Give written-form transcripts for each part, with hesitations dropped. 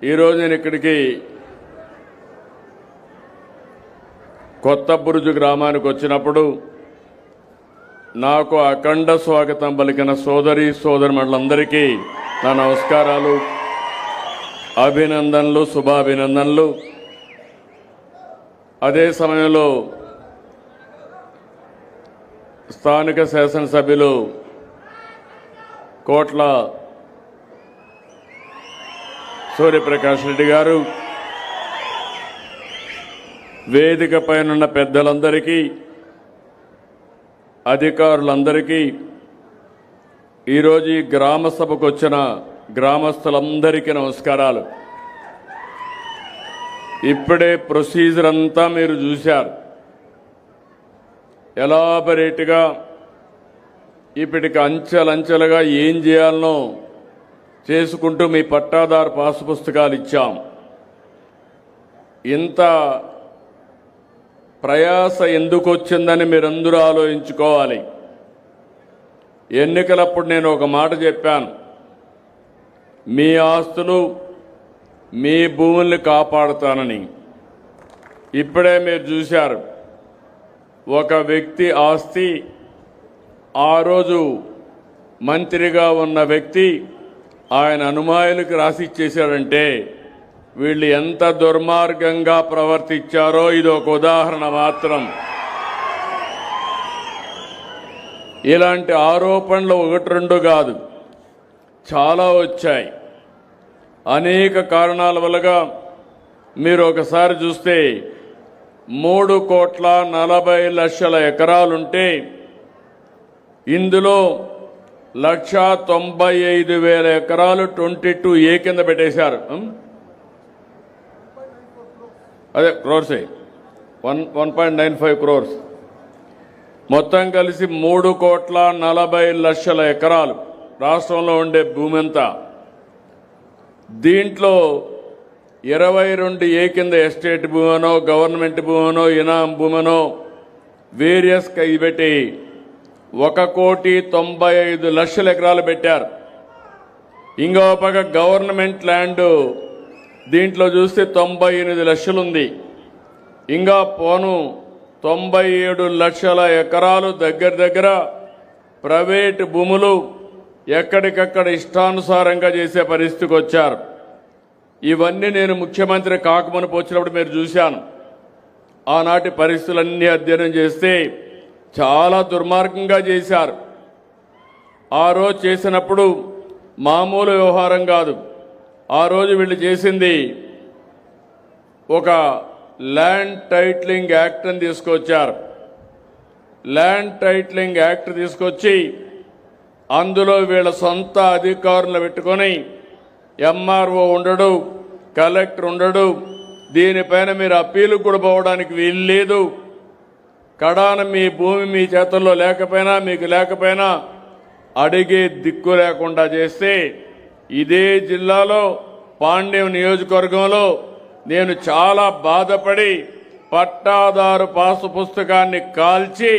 ఈరోజు నేను ఇక్కడికి కొత్త బురుజు గ్రామానికి వచ్చినప్పుడు నాకు అఖండ స్వాగతం పలికిన సోదరీమణులందరికీ నా నమస్కారాలు, అభినందనలు, శుభాభినందనలు. అదే సమయంలో స్థానిక శాసనసభ్యులు కోట్ల సూర్యప్రకాష్ రెడ్డి గారు, వేదిక పైనున్న పెద్దలందరికీ, అధికారులందరికీ, ఈరోజు ఈ గ్రామ సభకు వచ్చిన గ్రామస్తులందరికీ నమస్కారాలు. ఇప్పుడే ప్రొసీజర్ అంతా మీరు చూశారు. ఎలాబరేట్గా ఇప్పటికి అంచెలంచెలుగా ఏం చేయాలనో చేసుకుంటూ మీ పట్టాదారు పాసు పుస్తకాలు ఇచ్చాం. ఇంత ప్రయాస ఎందుకు వచ్చిందని మీరందరూ ఆలోచించుకోవాలి. ఎన్నికలప్పుడు నేను ఒక మాట చెప్పాను, మీ ఆస్తులు, మీ భూముల్ని కాపాడుతానని. ఇప్పుడే మీరు చూశారు, ఒక వ్యక్తి ఆస్తి ఆ రోజు మంత్రిగా ఉన్న వ్యక్తి ఆయన అనుమాయులకు రాసి ఇచ్చేశాడంటే వీళ్ళు ఎంత దుర్మార్గంగా ప్రవర్తించారో ఇది ఒక ఉదాహరణ మాత్రం. ఇలాంటి ఆరోపణలు ఒకటి రెండు కాదు, చాలా వచ్చాయి. అనేక కారణాల వల్లగా మీరు ఒకసారి చూస్తే 3,40,00,000 ఎకరాలుంటే ఇందులో 1,95,000 ఎకరాలు 22A కింద పెట్టేశారు. అదే క్రోర్సే 1.95 crores. మొత్తం కలిసి 3,40,00,000 ఎకరాలు రాష్ట్రంలో ఉండే భూమి అంతా. దీంట్లో 22A కింద ఎస్టేట్ భూమనో, గవర్నమెంట్ భూమనో, ఇనాం భూమనో వేరియస్ పెట్టి 1,95,00,000 ఎకరాలు పెట్టారు. ఇంకో పక్క గవర్నమెంట్ ల్యాండ్ దీంట్లో చూస్తే 98 లక్షలు ఉంది. ఇంకా పోను 97 లక్షల ఎకరాలు దగ్గర ప్రైవేటు భూములు ఎక్కడికక్కడ ఇష్టానుసారంగా చేసే పరిస్థితికి వచ్చారు. ఇవన్నీ నేను ముఖ్యమంత్రి కాకమునుపు వచ్చినప్పుడు మీరు చూశాను. ఆనాటి పరిస్థితులన్నీ అధ్యయనం చేస్తే చాలా దుర్మార్గంగా చేశారు. ఆ రోజు చేసినప్పుడు మామూలు వ్యవహారం కాదు. ఆ రోజు వీళ్ళు చేసింది ఒక ల్యాండ్ టైటిలింగ్ యాక్ట్ అని తీసుకొచ్చారు. ల్యాండ్ టైటిలింగ్ యాక్ట్ తీసుకొచ్చి అందులో వీళ్ళ సొంత అధికారులను పెట్టుకొని ఎంఆర్ఓ ఉండడు, కలెక్టర్ ఉండడు, దీనిపైన మీరు అప్పీలు కూడా పోవడానికి వీలు లేదు. కడాన మీ భూమి మీ చేతుల్లో లేకపోయినా, మీకు లేకపోయినా అడిగే దిక్కు లేకుండా చేస్తే, ఇదే జిల్లాలో పాండ్యం నియోజకవర్గంలో నేను చాలా బాధపడి పట్టాదారు పాసు పుస్తకాన్ని కాల్చి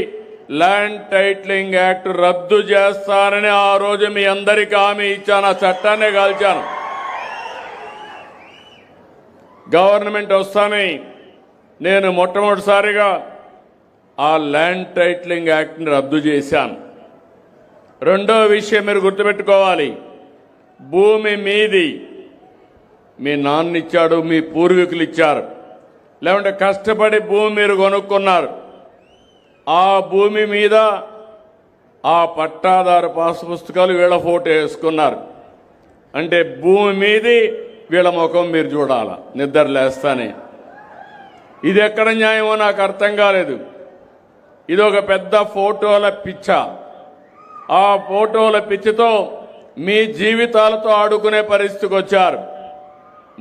ల్యాండ్ టైటిలింగ్ యాక్ట్ రద్దు చేస్తానని ఆ రోజు మీ అందరికీ హామీ ఇచ్చాను. ఆ చట్టాన్నే కాల్చాను. గవర్నమెంట్ వస్తానే నేను మొట్టమొదటిసారిగా ఆ ల్యాండ్ టైటిలింగ్ యాక్ట్ని రద్దు చేశాను. రెండో విషయం మీరు గుర్తుపెట్టుకోవాలి, భూమి మీది మీ నాన్న ఇచ్చాడు, మీ పూర్వీకులు ఇచ్చారు, లేకుంటే కష్టపడి భూమి మీరు కొనుక్కున్నారు. ఆ భూమి మీద ఆ పట్టాదారు పాసు పుస్తకాలు వీళ్ళ ఫోటో వేసుకున్నారు. అంటే భూమి మీది వీళ్ళ ముఖం మీరు చూడాల నిద్ర లేస్తానే. ఇది ఎక్కడ న్యాయమో నాకు అర్థం కాలేదు. ఇది ఒక పెద్ద ఫోటోల పిచ్చ. ఆ ఫోటోల పిచ్చితో మీ జీవితాలతో ఆడుకునే పరిస్థితికి వచ్చారు.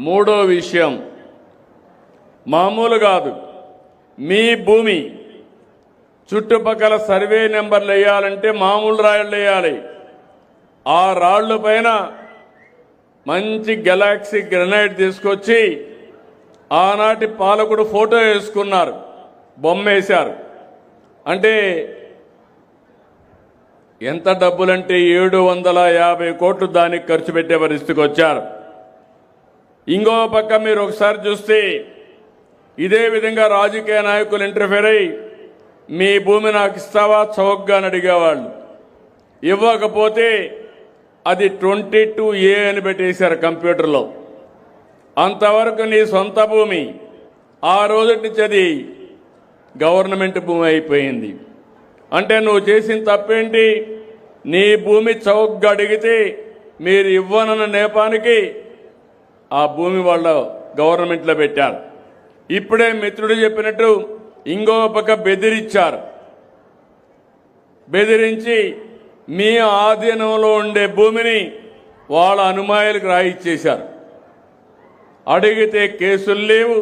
మూడో విషయం మామూలు కాదు, మీ భూమి చుట్టుపక్కల సర్వే నెంబర్లు వేయాలంటే మామూలు రాళ్ళు వేయాలి. ఆ రాళ్ల పైన మంచి గెలాక్సీ గ్రెనైట్ తీసుకొచ్చి ఆనాటి పాలకుడు ఫోటో వేసుకున్నారు, బొమ్మ వేశారు. అంటే ఎంత డబ్బులంటే 750 కోట్లు దానికి ఖర్చు పెట్టే పరిస్థితికి వచ్చారు. ఇంకో పక్క మీరు ఒకసారి చూస్తే ఇదే విధంగా రాజకీయ నాయకులు ఇంటర్ఫేర్ అయ్యి మీ భూమి నాకు ఇస్తావా చౌకగా అని అడిగేవాళ్ళు. ఇవ్వకపోతే అది 22A అని పెట్టేశారు కంప్యూటర్లో. అంతవరకు నీ సొంత భూమి, ఆ రోజు నుంచి అది గవర్నమెంట్ భూమి అయిపోయింది. అంటే నువ్వు చేసిన తప్పేంటి? నీ భూమి చౌకగా అడిగితే మీరు ఇవ్వనన్న నేపానికి ఆ భూమి వాళ్ళ గవర్నమెంట్లో పెట్టారు. ఇప్పుడే మిత్రుడు చెప్పినట్టు ఇంకో పక్క బెదిరించారు. బెదిరించి మీ ఆధీనంలో ఉండే భూమిని వాళ్ళ అనుమాయులకు రాయిచ్చేశారు. అడిగితే కేసులు లేవు,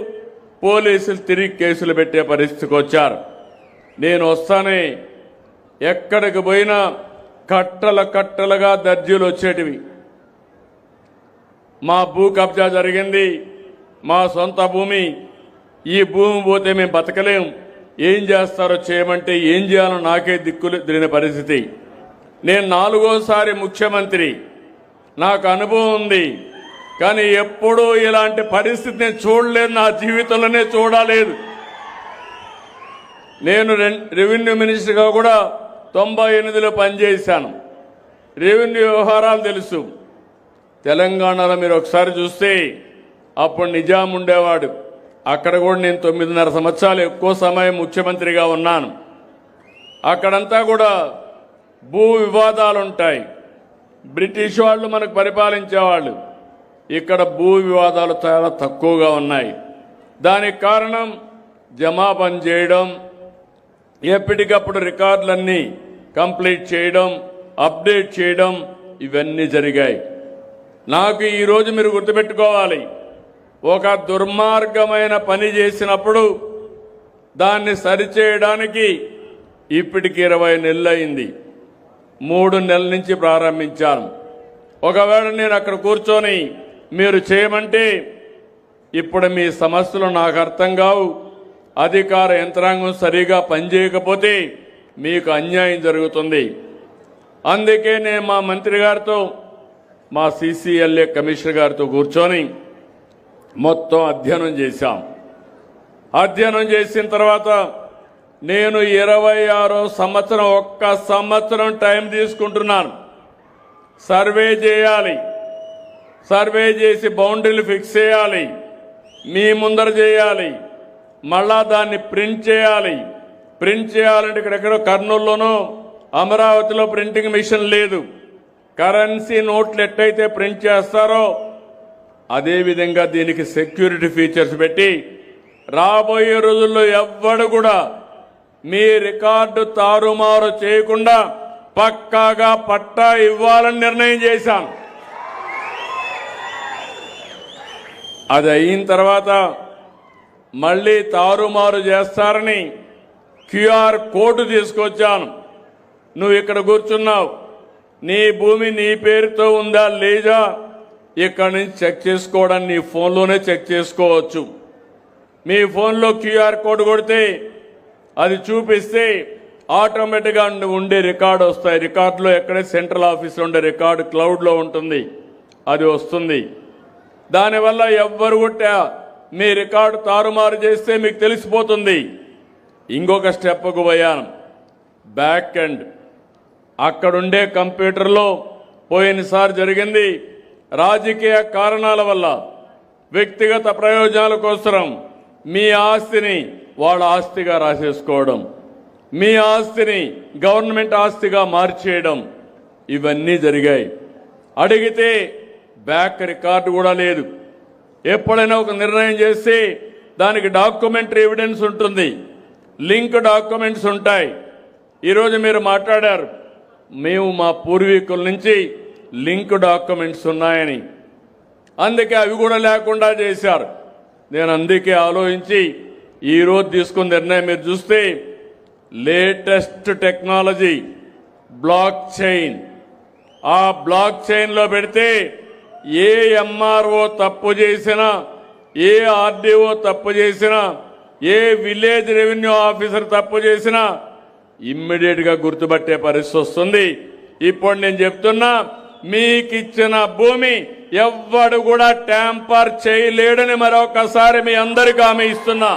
పోలీసులు తిరిగి కేసులు పెట్టే పరిస్థితికి వచ్చారు. నేను వస్తానే ఎక్కడికి పోయినా కట్టలుగా దర్జీలు వచ్చేటివి. మా భూ కబ్జా జరిగింది, మా సొంత భూమి, ఈ భూమి పోతే మేము బతకలేం, ఏం చేస్తారో చేయమంటే ఏం చేయాలో నాకే దిక్కులు తిరిగిన పరిస్థితి. నేను 4వ ముఖ్యమంత్రి, నాకు అనుభవం ఉంది, కానీ ఎప్పుడూ ఇలాంటి పరిస్థితి నేను చూడలేదు, నా జీవితంలోనే చూడలేదు. నేను రెవెన్యూ మినిస్టర్గా కూడా 98లో పనిచేశాను. రెవెన్యూ వ్యవహారాలు తెలుసు. తెలంగాణలో మీరు ఒకసారి చూస్తే అప్పుడు నిజాం ఉండేవాడు. అక్కడ కూడా నేను 9.5 సంవత్సరాలు ఎక్కువ సమయం ముఖ్యమంత్రిగా ఉన్నాను. అక్కడంతా కూడా భూ వివాదాలు ఉంటాయి. బ్రిటిష్ వాళ్ళు మనకు పరిపాలించేవాళ్ళు. ఇక్కడ భూ వివాదాలు చాలా తక్కువగా ఉన్నాయి. దానికి కారణం జమాపన చేయడం, ఎప్పటికప్పుడు రికార్డులన్నీ కంప్లీట్ చేయడం, అప్డేట్ చేయడం, ఇవన్నీ జరిగాయి. నాకు ఈరోజు మీరు గుర్తుపెట్టుకోవాలి, ఒక దుర్మార్గమైన పని చేసినప్పుడు దాన్ని సరిచేయడానికి ఇప్పటికి 20 నెలలు అయింది. 3 నెలల నుంచి ప్రారంభించాను. ఒకవేళ నేను అక్కడ కూర్చొని మీరు చేయమంటే ఇప్పుడు మీ సమస్యలు నాకు అర్థం కావు, అధికార యంత్రాంగం సరిగా పనిచేయకపోతే మీకు అన్యాయం జరుగుతుంది. అందుకే నేను మా మంత్రి గారితో, మా CCLA కమిషనర్ గారితో కూర్చొని మొత్తం అధ్యయనం చేశాం. అధ్యయనం చేసిన తర్వాత నేను 26వ సంవత్సరం, 1 సంవత్సరం టైం తీసుకుంటున్నాను. సర్వే చేయాలి, సర్వే చేసి బౌండరీలు ఫిక్స్ చేయాలి, మీ ముందర చేయాలి, మళ్ళా దాన్ని ప్రింట్ చేయాలి. ప్రింట్ చేయాలంటే ఇక్కడెక్కడో కర్నూలులోనో అమరావతిలో ప్రింటింగ్ మిషన్ లేదు. కరెన్సీ నోట్లు ఎట్టయితే ప్రింట్ చేస్తారో అదేవిధంగా దీనికి సెక్యూరిటీ ఫీచర్స్ పెట్టి రాబోయే రోజుల్లో ఎవ్వడు కూడా మీ రికార్డు తారుమారు చేయకుండా పక్కాగా పట్టా ఇవ్వాలని నిర్ణయం చేశాను. అది అయిన తర్వాత మళ్ళీ తారుమారు చేస్తారని QR కోడ్ తీసుకొచ్చాను. నువ్వు ఇక్కడ కూర్చున్నావు, నీ భూమి నీ పేరుతో ఉందా లేదా ఇక్కడ నుంచి చెక్ చేసుకోవడానికి నీ ఫోన్లోనే చెక్ చేసుకోవచ్చు. మీ ఫోన్లో QR కోడ్ కొడితే అది చూపిస్తే ఆటోమేటిక్గా ఉండే రికార్డు వస్తాయి. రికార్డులో ఎక్కడే సెంట్రల్ ఆఫీస్లో ఉండే రికార్డు క్లౌడ్లో ఉంటుంది, అది వస్తుంది. దానివల్ల ఎవ్వరు కూడా మీ రికార్డు తారుమారు చేస్తే మీకు తెలిసిపోతుంది. ఇంకొక స్టెప్కు పోయాను, బ్యాక్ ఎండ్. అక్కడుండే కంప్యూటర్లో పోయినసారి జరిగింది, రాజకీయ కారణాల వల్ల వ్యక్తిగత ప్రయోజనాల కోసం మీ ఆస్తిని వాళ్ళ ఆస్తిగా రాసేసుకోవడం, మీ ఆస్తిని గవర్నమెంట్ ఆస్తిగా మార్చేయడం, ఇవన్నీ జరిగాయి. అడిగితే బ్యాక్ రికార్డు కూడా లేదు. ఎప్పుడైనా ఒక నిర్ణయం చేస్తే దానికి డాక్యుమెంటరీ ఎవిడెన్స్ ఉంటుంది, లింక్ డాక్యుమెంట్స్ ఉంటాయి. ఈరోజు మీరు మాట్లాడారు, మేము మా పూర్వీకుల నుంచి లింక్ డాక్యుమెంట్స్ ఉన్నాయని. అందుకే అవి కూడా లేకుండా చేశారు. నేను అందుకే ఆలోచించి ఈరోజు తీసుకున్న నిర్ణయం మీరు చూస్తే లేటెస్ట్ టెక్నాలజీ బ్లాక్ చైన్. ఆ బ్లాక్ చైన్లో పెడితే ఏ MRO తప్పు చేసినా, ఏ RDO తప్పు చేసినా, ఏ విలేజ్ రెవెన్యూ ఆఫీసర్ తప్పు చేసినా ఇమ్మీడియట్గా గుర్తుపట్టే పరిస్థితి వస్తుంది. ఇప్పుడు నేను చెప్తున్నా, మీకు ఇచ్చిన భూమి ఎవ్వడు కూడా ట్యాంపర్ చేయలేడని మరొకసారి మీ అందరికీ హామీ ఇస్తున్నా.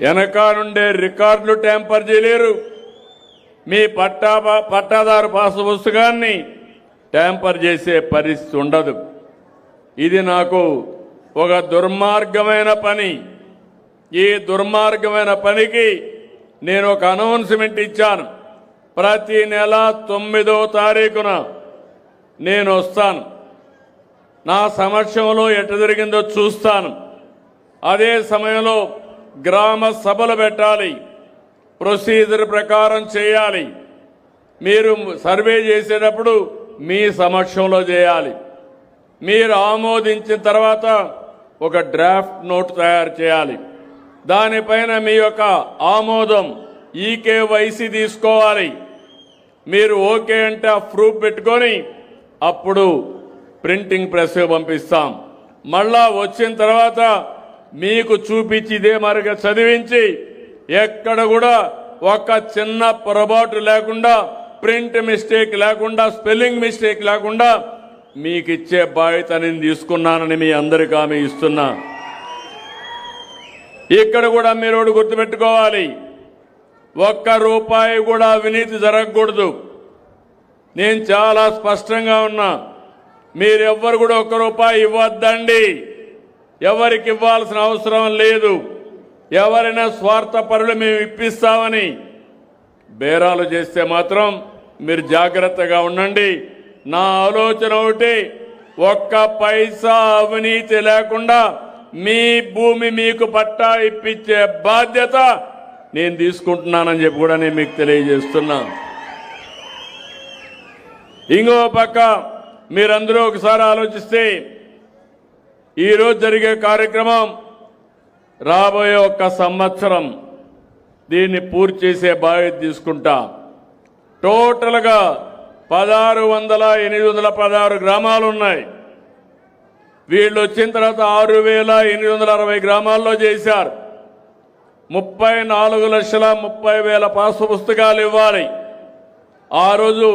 వెనక నుండే రికార్డులు ట్యాంపర్ చేయలేరు, మీ పట్టాదారు పాసు పుస్తకాన్ని ట్యాంపర్ చేసే పరిస్థితి ఉండదు. ఇది నాకు ఒక దుర్మార్గమైన పని. ఈ దుర్మార్గమైన పనికి నేను ఒక అనౌన్స్మెంట్ ఇచ్చాను. ప్రతి నెల 9వ తారీఖున నేను వస్తాను. నా సమక్షంలో ఎట్ట జరిగిందో చూస్తాను. అదే సమయంలో గ్రామ సభలు పెట్టాలి, ప్రొసీజర్ ప్రకారం చేయాలి. మీరు సర్వే చేసేటప్పుడు మీ సమక్షంలో చేయాలి. మీరు ఆమోదించిన తర్వాత ఒక డ్రాఫ్ట్ నోట్ తయారు చేయాలి. దానిపైన మీ యొక్క ఆమోదం ఈకేవైసీ తీసుకోవాలి. మీరు ఓకే అంటే ఆ ప్రూఫ్ పెట్టుకొని అప్పుడు ప్రింటింగ్ ప్రెస్ పంపిస్తాం. మళ్ళా వచ్చిన తర్వాత మీకు చూపించి ఇదే మరిగా చదివించి ఎక్కడ కూడా ఒక చిన్న పొరపాటు లేకుండా, ప్రింట్ మిస్టేక్ లేకుండా, స్పెల్లింగ్ మిస్టేక్ లేకుండా మీకు ఇచ్చే బాధ్యత నేను తీసుకున్నానని మీ అందరికీ హామీ ఇస్తున్నా. ఇక్కడ కూడా మీరు ఒకటి గుర్తుపెట్టుకోవాలి, ఒక్క రూపాయి కూడా అవినీతి జరగకూడదు. నేను చాలా స్పష్టంగా ఉన్నా. మీరెవ్వరు కూడా ఒక్క రూపాయి ఇవ్వద్దండి. ఎవరికి ఇవ్వాల్సిన అవసరం లేదు. ఎవరైనా స్వార్థపరులు మేము ఇప్పిస్తామని బేరాలు చేస్తే మాత్రం మీరు జాగ్రత్తగా ఉండండి. నా ఆలోచన ఒకటి, ఒక్క పైసా అవినీతి లేకుండా మీ భూమి మీకు పట్టా ఇప్పించే బాధ్యత నేను తీసుకుంటున్నానని చెప్పి కూడా నేను మీకు తెలియజేస్తున్నా. ఇంకో పక్క మీరందరూ ఒకసారి ఆలోచిస్తే ఈరోజు జరిగే కార్యక్రమం రాబోయే ఒక్క సంవత్సరం దీన్ని పూర్తి చేసే బాధ్యత తీసుకుంటా. టోటల్గా 16,816 గ్రామాలు ఉన్నాయి. వీళ్ళు వచ్చిన తర్వాత 6,860 గ్రామాల్లో చేశారు. 34,30,000 పాసు పుస్తకాలు ఇవ్వాలి. ఆ రోజు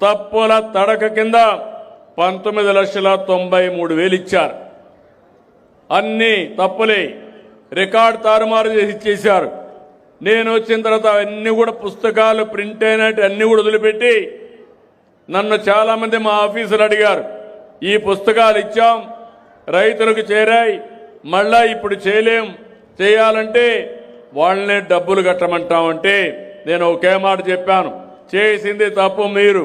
తప్పుల తడక కింద 19,93,000 ఇచ్చారు. అన్ని తప్పులే, రికార్డు తారుమారు చేసి ఇచ్చేశారు. నేను వచ్చిన తర్వాత అన్ని కూడా పుస్తకాలు ప్రింట్ అయినట్టు అన్ని కూడా వదిలిపెట్టి నన్ను చాలామంది మా ఆఫీసులు అడిగారు, ఈ పుస్తకాలు ఇచ్చాం, రైతులకు చేరాయి, మళ్ళా ఇప్పుడు చేయలేం, చేయాలంటే వాళ్ళనే డబ్బులు కట్టమంటామంటే నేను ఒకే మాట చెప్పాను, చేసింది తప్పు మీరు,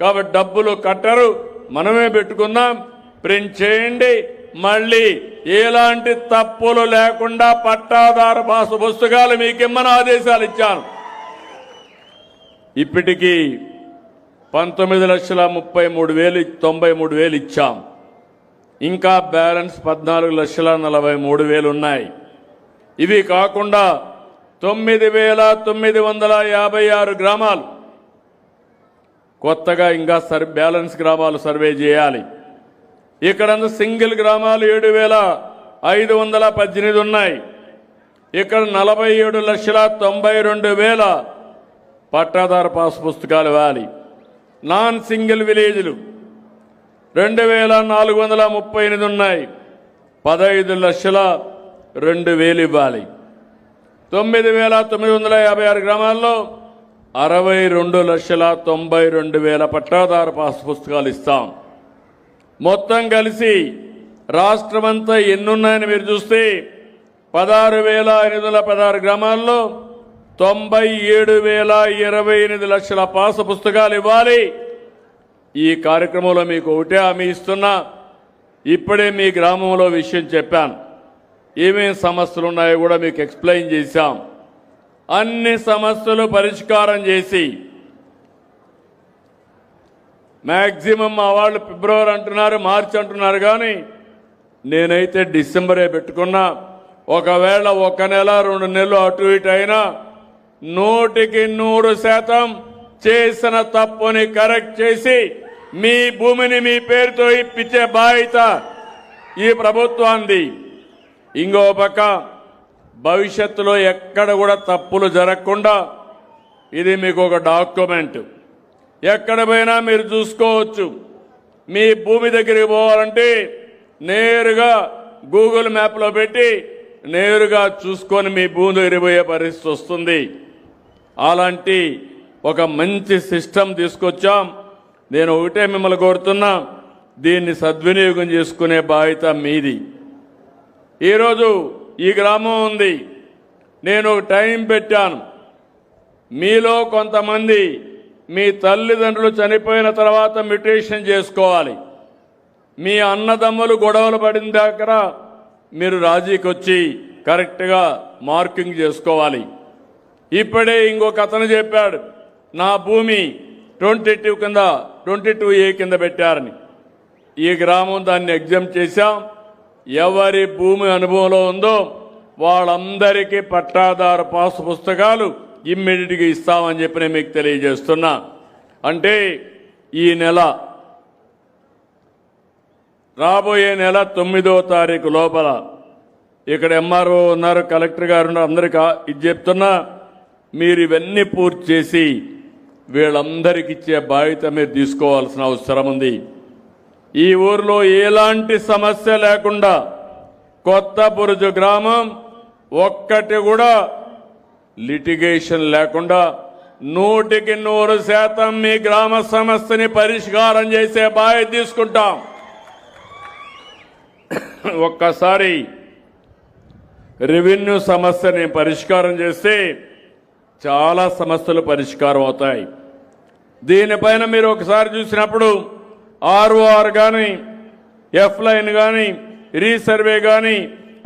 కాబట్టి డబ్బులు కట్టరు, మనమే పెట్టుకుందాం, ప్రింట్ చేయండి, మళ్ళీ ఎలాంటి తప్పులు లేకుండా పట్టాదారు పాసు పుస్తకాలు మీకిమ్మని ఆదేశాలు ఇచ్చాను. ఇప్పటికీ 19,33,093 ఇచ్చాం. ఇంకా బ్యాలెన్స్ 14,43,000 ఉన్నాయి. ఇవి కాకుండా 9,956 గ్రామాలు కొత్తగా ఇంకా బ్యాలెన్స్ గ్రామాలు సర్వే చేయాలి. ఇక్కడ సింగిల్ గ్రామాలు 7,518 ఉన్నాయి. ఇక్కడ 47,92,000 పట్టాదారు పాసు పుస్తకాలు ఇవ్వాలి. నాన్ సింగిల్ విలేజ్లు 2,438 ఉన్నాయి. 15,02,000 ఇవ్వాలి. 9,956 గ్రామాల్లో 62,92,000 పట్టాదారు పాసు పుస్తకాలు ఇస్తాం. మొత్తం కలిసి రాష్ట్రమంతా ఎన్నున్నాయని మీరు చూస్తే 16,816 గ్రామాల్లో 97,028 లక్షల పాసు పుస్తకాలు ఇవ్వాలి. ఈ కార్యక్రమంలో మీకు ఒకటే హామీ ఇస్తున్నా, ఇప్పుడే మీ గ్రామంలో విషయం చెప్పాను, ఏమేం సమస్యలు ఉన్నాయో కూడా మీకు ఎక్స్ప్లెయిన్ చేశాం. అన్ని సమస్యలు పరిష్కారం చేసి మ్యాక్సిమం మా వాళ్ళు ఫిబ్రవరి అంటున్నారు, మార్చి అంటున్నారు, కానీ నేనైతే డిసెంబరే పెట్టుకున్నా. ఒకవేళ 1 నెల 2 నెలలు అటు ఇటు అయినా 100% చేసిన తప్పుని కరెక్ట్ చేసి మీ భూమిని మీ పేరుతో ఇప్పించే బాధ్యత ఈ ప్రభుత్వాన్ని. ఇంకో పక్క భవిష్యత్తులో ఎక్కడ కూడా తప్పులు జరగకుండా ఇది మీకు ఒక డాక్యుమెంట్. ఎక్కడ పోయినా మీరు చూసుకోవచ్చు. మీ భూమి దగ్గరికి పోవాలంటే నేరుగా గూగుల్ మ్యాప్లో పెట్టి నేరుగా చూసుకొని మీ భూమి దగ్గరికి పోయే పరిస్థితి వస్తుంది. అలాంటి ఒక మంచి సిస్టమ్ తీసుకొచ్చాం. నేను ఒకటే మిమ్మల్ని కోరుతున్నా, దీన్ని సద్వినియోగం చేసుకునే బాధ్యత మీది. ఈరోజు ఈ గ్రామం ఉంది, నేను టైం పెట్టాను. మీలో కొంతమంది మీ తల్లిదండ్రులు చనిపోయిన తర్వాత మ్యూటేషన్ చేసుకోవాలి. మీ అన్నదమ్ములు గొడవలు పడిన దగ్గర మీరు రాజీకి వచ్చి కరెక్ట్గా మార్కింగ్ చేసుకోవాలి. ఇప్పుడే ఇంకొక అతను చెప్పాడు, నా భూమి 22 కింద 22A కింద పెట్టారని. ఈ గ్రామం దాన్ని ఎగ్జామ్ చేశాం. ఎవరి భూమి అనుభవంలో ఉందో వాళ్ళందరికీ పట్టాదారు పాసు పుస్తకాలు ఇమ్మీడియట్గా ఇస్తామని చెప్పి నేను మీకు తెలియజేస్తున్నా. అంటే ఈ నెల రాబోయే నెల 9వ తారీఖు లోపల ఇక్కడ ఎంఆర్ఓ ఉన్నారు, కలెక్టర్ గారు ఉన్నారు, అందరికీ ఇది చెప్తున్నా, మీరు ఇవన్నీ పూర్తి చేసి వీళ్ళందరికీ ఇచ్చే బాధ్యత మీరు తీసుకోవాల్సిన అవసరం ఉంది. ఈ ఊర్లో ఎలాంటి సమస్య లేకుండా కొత్త బురుజు గ్రామం ఒక్కటి కూడా లిటిగేషన్ లేకుండా 100% మీ గ్రామ సమస్యని పరిష్కారం చేసే బాధ్యత తీసుకుంటాం. ఒక్కసారి రెవెన్యూ సమస్యని పరిష్కారం చేస్తే చాలా సమస్యలు పరిష్కారం అవుతాయి. దీనిపైన మీరు ఒకసారి చూసినప్పుడు ఆర్ఓఆర్ కానీ, ఎఫ్ లైన్ కానీ, రీసర్వే కానీ,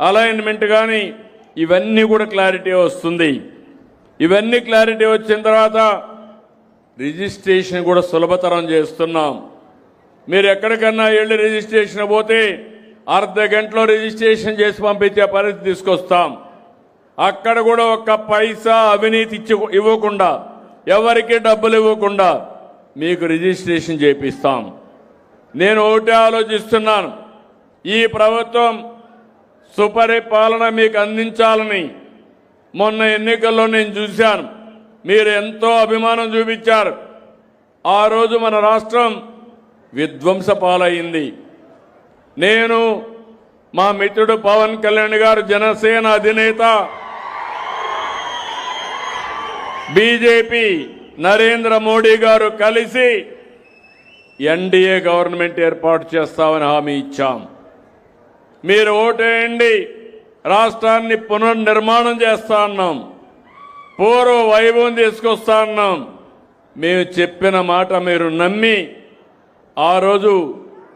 అలైన్మెంట్ కానీ ఇవన్నీ కూడా క్లారిటీ వస్తుంది. ఇవన్నీ క్లారిటీ వచ్చిన తర్వాత రిజిస్ట్రేషన్ కూడా సులభతరం చేస్తున్నాం. మీరు ఎక్కడికన్నా వెళ్ళి రిజిస్ట్రేషన్ పోతే అర్ధ గంటలో రిజిస్ట్రేషన్ చేసి పంపించే పరిస్థితి తీసుకొస్తాం. అక్కడ కూడా ఒక్క పైసా అవినీతి ఇవ్వకుండా, ఎవరికి డబ్బులు ఇవ్వకుండా మీకు రిజిస్ట్రేషన్ చేపిస్తాం. నేను ఒకటే ఆలోచిస్తున్నాను, ఈ ప్రభుత్వం సుపరిపాలన మీకు అందించాలని మొన్న ఎన్నికల్లో నేను చూశాను. మీరు ఎంతో అభిమానం చూపించారు. ఆ రోజు మన రాష్ట్రం విధ్వంస పాలైంది. నేను, మా మిత్రుడు పవన్ కళ్యాణ్ గారు, జనసేన అధినేత, బీజేపీ నరేంద్ర మోడీ గారు కలిసి ఎన్డీఏ గవర్నమెంట్ ఏర్పాటు చేస్తామని హామీ ఇచ్చాం. మీరు ఓటేయండి, రాష్ట్రాన్ని పునర్నిర్మాణం చేస్తా అన్నాం, పూర్వ వైభవం తీసుకొస్తా అన్నాం. మేము చెప్పిన మాట మీరు నమ్మి ఆ రోజు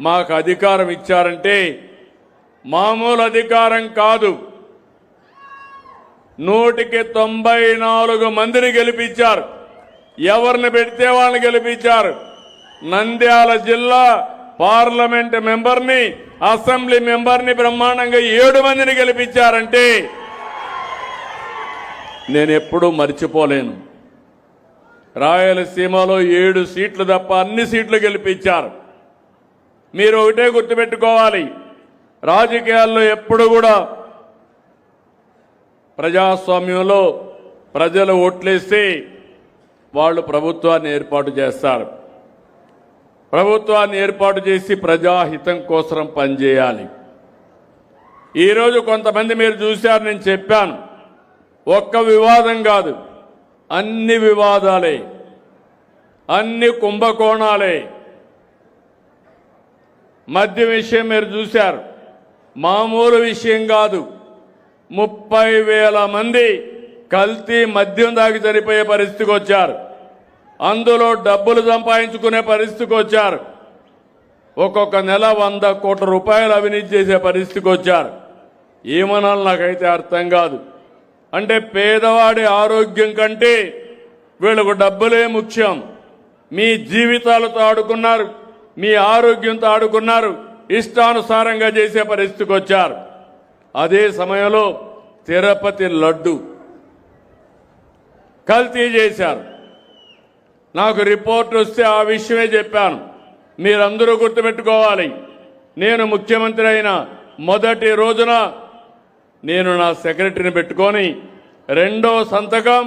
మాకు అధికారం ఇచ్చారంటే మామూలు అధికారం కాదు. 194 మందిని గెలిపించారు. ఎవరిని పెడితే వాళ్ళని గెలిపించారు. నంద్యాల జిల్లా పార్లమెంట్ మెంబర్ని, అసెంబ్లీ మెంబర్ని బ్రహ్మాండంగా 7 మందిని గెలిపించారంటే నేను ఎప్పుడూ మర్చిపోలేను. రాయలసీమలో 7 సీట్లు తప్ప అన్ని సీట్లు గెలిపించారు. మీరు ఒకటే గుర్తుపెట్టుకోవాలి, రాజకీయాల్లో ఎప్పుడు కూడా ప్రజాస్వామ్యంలో ప్రజలు ఓట్లేస్తే వాళ్ళు ప్రభుత్వాన్ని ఏర్పాటు చేస్తారు. ప్రభుత్వాన్ని ఏర్పాటు చేసి ప్రజాహితం కోసం పనిచేయాలి. ఈరోజు కొంతమంది మీరు చూశారు, నేను చెప్పాను, ఒక్క వివాదం కాదు, అన్ని వివాదాలే, అన్ని కుంభకోణాలే. మద్యం విషయం మీరు చూశారు, మామూలు విషయం కాదు. 30,000 మంది కల్తీ మద్యం దాగి చనిపోయే పరిస్థితికి వచ్చారు. అందులో డబ్బులు సంపాదించుకునే పరిస్థితికి వచ్చారు. ఒక్కొక్క నెల 100 కోట్ల రూపాయలు అవినీతి చేసే పరిస్థితికి వచ్చారు. ఏమనాలి నాకైతే అర్థం కాదు. అంటే పేదవాడి ఆరోగ్యం కంటే వీళ్ళకు డబ్బులే ముఖ్యం. మీ జీవితాలతో ఆడుకున్నారు, మీ ఆరోగ్యంతో ఆడుకున్నారు, ఇష్టానుసారంగా చేసే పరిస్థితికి వచ్చారు. అదే సమయంలో తిరుపతి లడ్డు కల్తీ చేశారు. నాకు రిపోర్ట్ వస్తే ఆ విషయమే చెప్పాను. మీరందరూ గుర్తుపెట్టుకోవాలి, నేను ముఖ్యమంత్రి అయిన మొదటి రోజున నేను నా సెక్రటరీని పెట్టుకొని 2వ సంతకం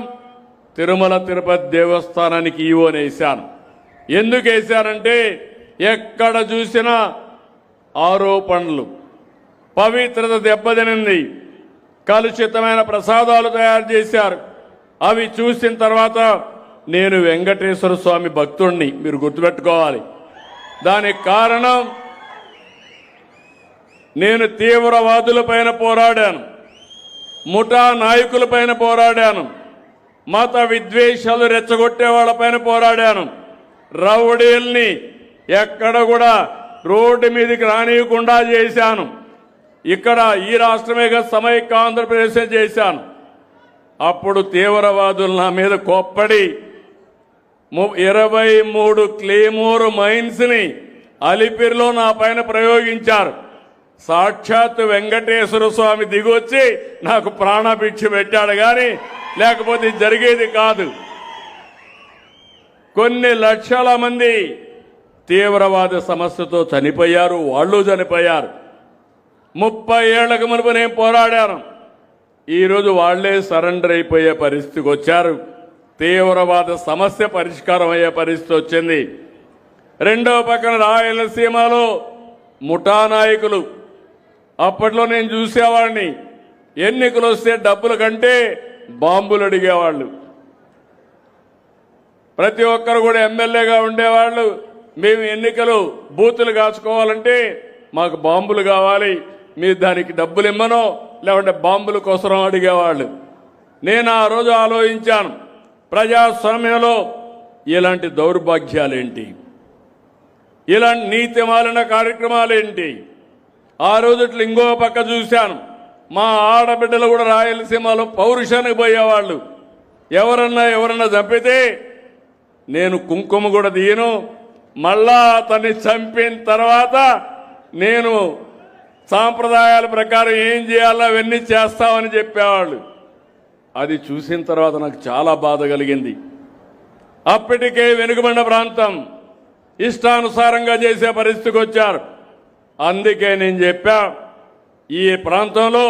తిరుమల తిరుపతి దేవస్థానానికి ఈవోని వేశాను. ఎందుకు వేశారంటే ఎక్కడ చూసినా ఆరోపణలు, పవిత్రత దెబ్బతినింది, కలుషితమైన ప్రసాదాలు తయారు చేశారు. అవి చూసిన తర్వాత నేను వెంకటేశ్వర స్వామి భక్తుణ్ణి, మీరు గుర్తుపెట్టుకోవాలి. దానికి కారణం నేను తీవ్రవాదులపైన పోరాడాను, ముఠా నాయకులపైన పోరాడాను, మత విద్వేషాలు రెచ్చగొట్టే వాళ్ళపైన పోరాడాను, రౌడీల్ని ఎక్కడ కూడా రోడ్డు మీదకి రానియకుండా చేశాను. ఇక్కడ ఈ రాష్ట్రమే సమైక్య ఆంధ్రప్రదేశ్ చేశాను. అప్పుడు తీవ్రవాదులు నా మీద కోప్పడి 23 క్లేమోర్ మైన్స్ ని అలిపిరిలో నా పైన ప్రయోగించారు. సాక్షాత్ వెంకటేశ్వర స్వామి దిగొచ్చి నాకు ప్రాణభిక్ష పెట్టాడు, కానీ లేకపోతే జరిగేది కాదు. కొన్ని లక్షల మంది తీవ్రవాద సమస్యతో చనిపోయారు, వాళ్ళు చనిపోయారు. 30 ఏళ్లకు మునుపు నేను పోరాడాను. ఈరోజు వాళ్లే సరెండర్ అయిపోయే పరిస్థితికి వచ్చారు. తీవ్రవాద సమస్య పరిష్కారం అయ్యే పరిస్థితి వచ్చింది. రెండో పక్కన రాయలసీమలో ముఠా నాయకులు, అప్పట్లో నేను చూసేవాడిని, ఎన్నికలు వస్తే డబ్బుల కంటే బాంబులు అడిగేవాళ్ళు. ప్రతి ఒక్కరు కూడా ఎమ్మెల్యేగా ఉండేవాళ్ళు, మేము ఎన్నికలు బూతులు కాచుకోవాలంటే మాకు బాంబులు కావాలి, మీరు దానికి డబ్బులు ఇమ్మనో లేకుంటే బాంబుల కోసం అడిగేవాళ్ళు. నేను ఆ రోజు ఆలోచించాను, ప్రజాస్వామ్యంలో ఇలాంటి దౌర్భాగ్యాలేంటి, ఇలాంటి నీతి మాలిన కార్యక్రమాలేంటి. ఆ రోజు ఇంకో పక్క చూశాను, మా ఆడబిడ్డలు కూడా రాయలసీమలో పౌరుషానికి పోయేవాళ్ళు. ఎవరన్నా చంపితే నేను కుంకుమ కూడా తీయను, మళ్ళా అతన్ని చంపిన తర్వాత నేను సాంప్రదాయాల ప్రకారం ఏం చేయాలో అవన్నీ చేస్తామని చెప్పేవాళ్ళు. అది చూసిన తర్వాత నాకు చాలా బాధ కలిగింది. అప్పటికే వెనుకబడిన ప్రాంతం ఇష్టానుసారంగా చేసే పరిస్థితికి వచ్చారు. అందుకే నేను చెప్పా, ఈ ప్రాంతంలో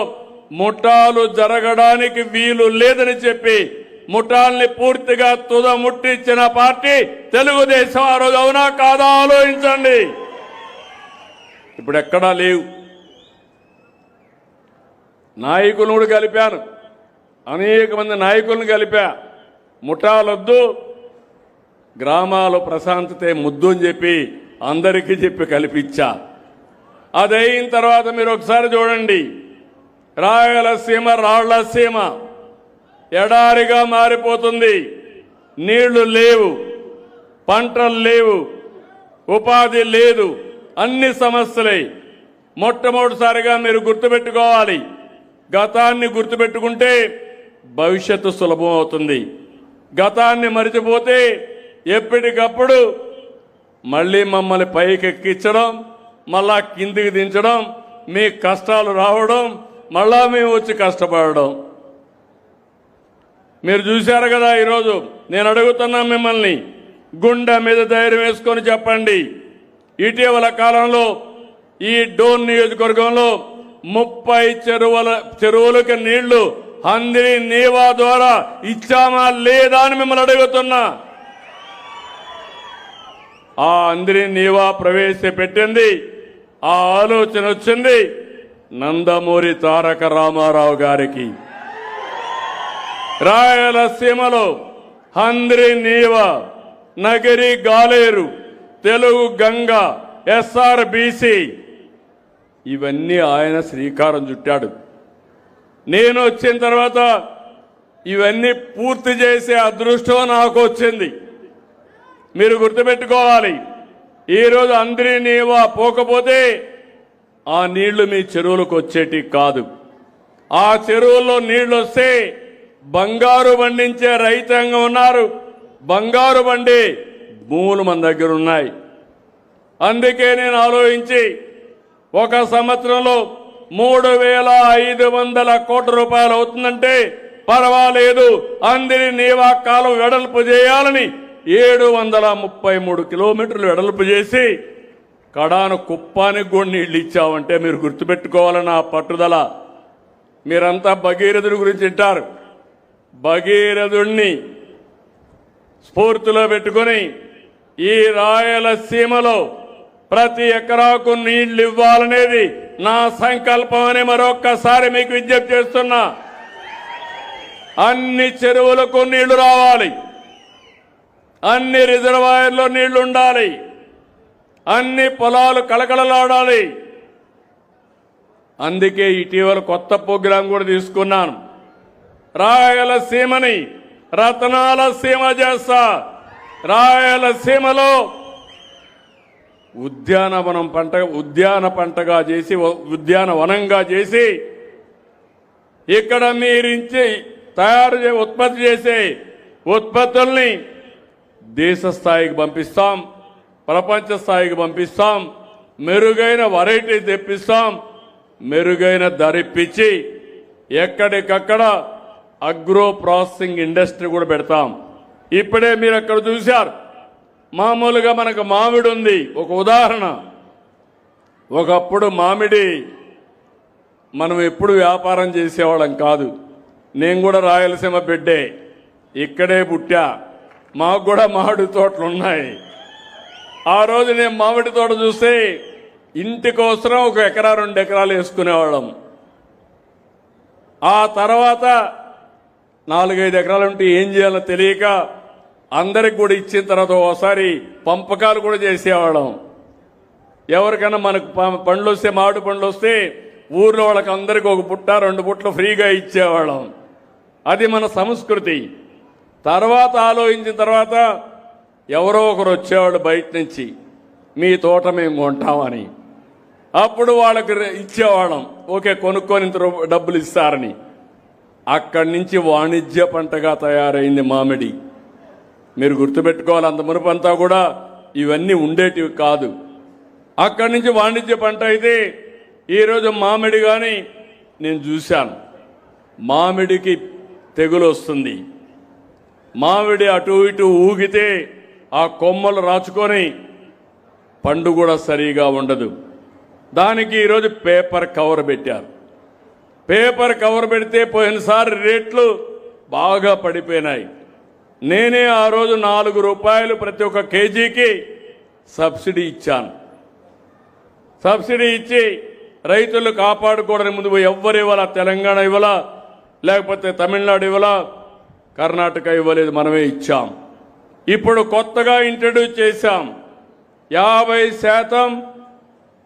ముఠాలు జరగడానికి వీలు లేదని చెప్పి ముఠాల్ని పూర్తిగా తుదముట్టించిన పార్టీ తెలుగుదేశం. ఆ రోజు అవునా కాదా ఆలోచించండి. ఇప్పుడు ఎక్కడా లేవు. నాయకులను కూడా కలిపాను, అనేక మంది నాయకులను కలిపా. ముఠాలొద్దు, గ్రామాల ప్రశాంతతే ముద్దు అని చెప్పి అందరికీ చెప్పి కల్పించా. అదైన తర్వాత మీరు ఒకసారి చూడండి, రాయలసీమ రాళ్లసీమ ఎడారిగా మారిపోతుంది. నీళ్లు లేవు, పంటలు లేవు, ఉపాధి లేదు, అన్ని సమస్యలే. మొట్టమొదటిసారిగా మీరు గుర్తుపెట్టుకోవాలి, గతాన్ని గుర్తుపెట్టుకుంటే భవిష్యత్తు సులభం అవుతుంది. గతాన్ని మరిచిపోతే ఎప్పటికప్పుడు మళ్ళీ మమ్మల్ని పైకి ఎక్కించడం, మళ్ళా కిందికి దించడం, మీ కష్టాలు రావడం, మళ్ళా మేము వచ్చి కష్టపడడం. మీరు చూశారు కదా. ఈరోజు నేను అడుగుతున్నా మిమ్మల్ని, గుండె మీద ధైర్యం వేసుకొని చెప్పండి, ఇటీవల కాలంలో ఈ డోన్ నియోజకవర్గంలో 30 చెరువులకు నీళ్లు హంద్రి నీవా ద్వారా ఇచ్చామా లేదా అని మిమ్మల్ని అడుగుతున్నా. ఆ హంద్రి నీవా ప్రవేశపెట్టింది, ఆ ఆలోచన వచ్చింది నందమూరి తారక రామారావు గారికి. రాయలసీమలో హంద్రి నీవా, నగరి గాలేరు, తెలుగు గంగ, SRBC ఇవన్నీ ఆయన శ్రీకారం చుట్టాడు. నేను వచ్చిన తర్వాత ఇవన్నీ పూర్తి చేసే అదృష్టం నాకు వచ్చింది. మీరు గుర్తుపెట్టుకోవాలి, ఈరోజు హంద్రి నీవా పోకపోతే ఆ నీళ్లు మీ చెరువులకు వచ్చేటి కాదు. ఆ చెరువుల్లో నీళ్లు వస్తే బంగారు పండించే రైతాంగం ఉన్నారు, బంగారు పండే భూములు మన దగ్గర ఉన్నాయి. అందుకే నేను ఆలోచించి ఒక సంవత్సరంలో 3,500 కోట్ల రూపాయలు అవుతుందంటే పర్వాలేదు, హంద్రి నీవా కాలం వెడల్పు చేయాలని 733 కిలోమీటర్లు వెడల్పు చేసి కడాను కుప్పానికి కూడా నీళ్లు ఇచ్చామంటే మీరు గుర్తుపెట్టుకోవాలని ఆ పట్టుదల. మీరంతా భగీరథుడి గురించి వింటారు. భగీరథుడిని స్ఫూర్తిలో పెట్టుకొని ఈ రాయలసీమలో ప్రతి ఎకరాకు నీళ్లు ఇవ్వాలనేది నా సంకల్పం అని మరొక్కసారి మీకు విజ్ఞప్తి చేస్తున్నా. అన్ని చెరువులకు నీళ్లు రావాలి, అన్ని రిజర్వాయర్లో నీళ్లు ఉండాలి, అన్ని పొలాలు కళకళలాడాలి. అందుకే ఇటీవల కొత్త ప్రోగ్రాం కూడా తీసుకున్నాను. రాయలసీమని రతనాల సీమ చేస్తా. రాయలసీమలో ఉద్యాన పంటగా చేసి ఉద్యానవనంగా చేసి ఇక్కడ మీరించి ఉత్పత్తి చేసే ఉత్పత్తుల్ని దేశ స్థాయికి పంపిస్తాం, ప్రపంచ స్థాయికి పంపిస్తాం, మెరుగైన వెరైటీ తెప్పిస్తాం, మెరుగైన ధర ఇప్పించి ఎక్కడికక్కడ అగ్రో ప్రాసెసింగ్ ఇండస్ట్రీ కూడా పెడతాం. ఇప్పుడే మీరు అక్కడ చూశారు, మామూలుగా మనకు మామిడి ఉంది. ఒక ఉదాహరణ, ఒకప్పుడు మామిడి మనం ఎప్పుడు వ్యాపారం చేసేవాళ్ళం కాదు. నేను కూడా రాయలసీమ బిడ్డే, ఇక్కడే పుట్టా, మాకు కూడా మామిడి తోటలు ఉన్నాయి. ఆ రోజు నేను మామిడి తోట చూస్తే ఇంటికోసరం 1 ఎకరా 2 ఎకరాలు వేసుకునేవాళ్ళం. ఆ తర్వాత 4-5 ఎకరాలు ఉంటే ఏం చేయాలో తెలియక అందరికి కూడా ఇచ్చిన తర్వాత ఒకసారి పంపకాలు కూడా చేసేవాళ్ళం. ఎవరికైనా మనకు పండ్లు వస్తే, మామిడి పండ్లు వస్తే ఊర్లో వాళ్ళకి అందరికీ 1 పుట్ట 2 పుట్టలు ఫ్రీగా ఇచ్చేవాళ్ళం. అది మన సంస్కృతి. తర్వాత ఆలోచించిన తర్వాత ఎవరో ఒకరు వచ్చేవాళ్ళు బయట నుంచి, మీ తోట మేము కొంటామని. అప్పుడు వాళ్ళకి ఇచ్చేవాళ్ళం, ఓకే కొనుక్కొని ఇంత డబ్బులు ఇస్తారని. అక్కడి నుంచి వాణిజ్య పంటగా తయారైంది మామిడి. మీరు గుర్తుపెట్టుకోవాలి, అంత మునుపంతా కూడా ఇవన్నీ ఉండేటివి కాదు. అక్కడి నుంచి వాణిజ్య పంట అయితే ఈరోజు మామిడి కానీ నేను చూశాను, మామిడికి తెగులు వస్తుంది. మామిడి అటు ఇటు ఊగితే ఆ కొమ్మలు రాచుకొని పండు కూడా సరిగా ఉండదు. దానికి ఈరోజు పేపర్ కవర్ పెట్టారు. పేపర్ కవర్ పెడితే పోయినసారి రేట్లు బాగా పడిపోయినాయి. నేనే ఆ రోజు 4 రూపాయలు ప్రతి ఒక్క కేజీకి సబ్సిడీ ఇచ్చాను. సబ్సిడీ ఇచ్చి రైతులు కాపాడుకోవడానికి ముందు ఎవ్వరు ఇవ్వాలా, తెలంగాణ ఇవ్వాలా, లేకపోతే తమిళనాడు ఇవ్వాలా, కర్ణాటక ఇవ్వలేదు, మనమే ఇచ్చాం. ఇప్పుడు కొత్తగా ఇంట్రడ్యూస్ చేశాం, 50%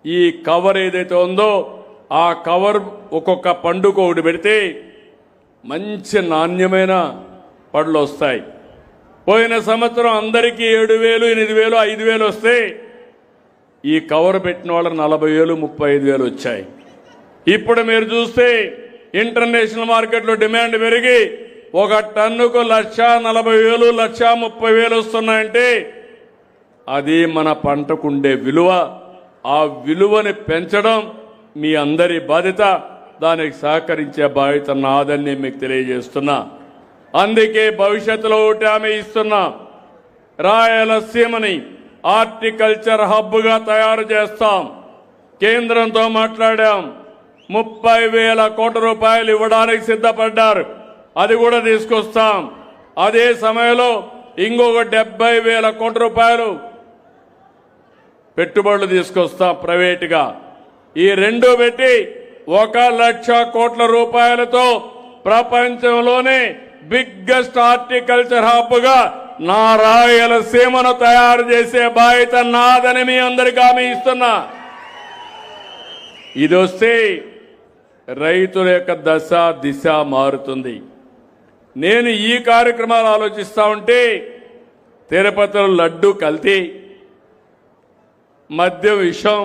ఈ కవర్ ఏదైతే ఉందో ఆ కవర్ ఒక్కొక్క పండుకు ఒకటి పెడితే మంచి నాణ్యమైన పళ్ళు వస్తాయి. పోయిన సంవత్సరం అందరికీ 7,000, 8,000, 5,000 వస్తే ఈ కవర్ పెట్టిన వాళ్ళు 40,000, 35,000 వచ్చాయి. ఇప్పుడు మీరు చూస్తే ఇంటర్నేషనల్ మార్కెట్లో డిమాండ్ పెరిగి 1 టన్నుకు 1,40,000, 1,30,000 వస్తున్నాయంటే అది మన పంటకుండే విలువ. ఆ విలువని పెంచడం మీ అందరి బాధ్యత. దానికి సహకరించే బాధ్యత నాదని మీకు తెలియజేస్తున్నా. అందుకే భవిష్యత్తులో ఒకటి హామీ ఇస్తున్నా, రాయలసీమని హార్టికల్చర్ హబ్గా తయారు చేస్తాం. కేంద్రంతో మాట్లాడాం, 30,000 కోట్ల రూపాయలు ఇవ్వడానికి సిద్ధపడ్డారు, అది కూడా తీసుకొస్తాం. అదే సమయంలో ఇంకొక 70,000 కోట్ల రూపాయలు పెట్టుబడులు తీసుకొస్తాం ప్రైవేటుగా. ఈ రెండు పెట్టి 1,00,000 కోట్ల రూపాయలతో ప్రపంచంలోనే బిగ్గెస్ట్ హార్టికల్చర్ హబ్గా నా రాయలసీమను తయారు చేసే బాధ్యత నాదని మీ అందరికీ హామీ ఇస్తున్నా. ఇది వస్తే రైతుల యొక్క దశ దిశ మారుతుంది. నేను ఈ కార్యక్రమాలు ఆలోచిస్తా ఉంటే తిరుపతిలో లడ్డు కల్తీ, మద్యం విషం,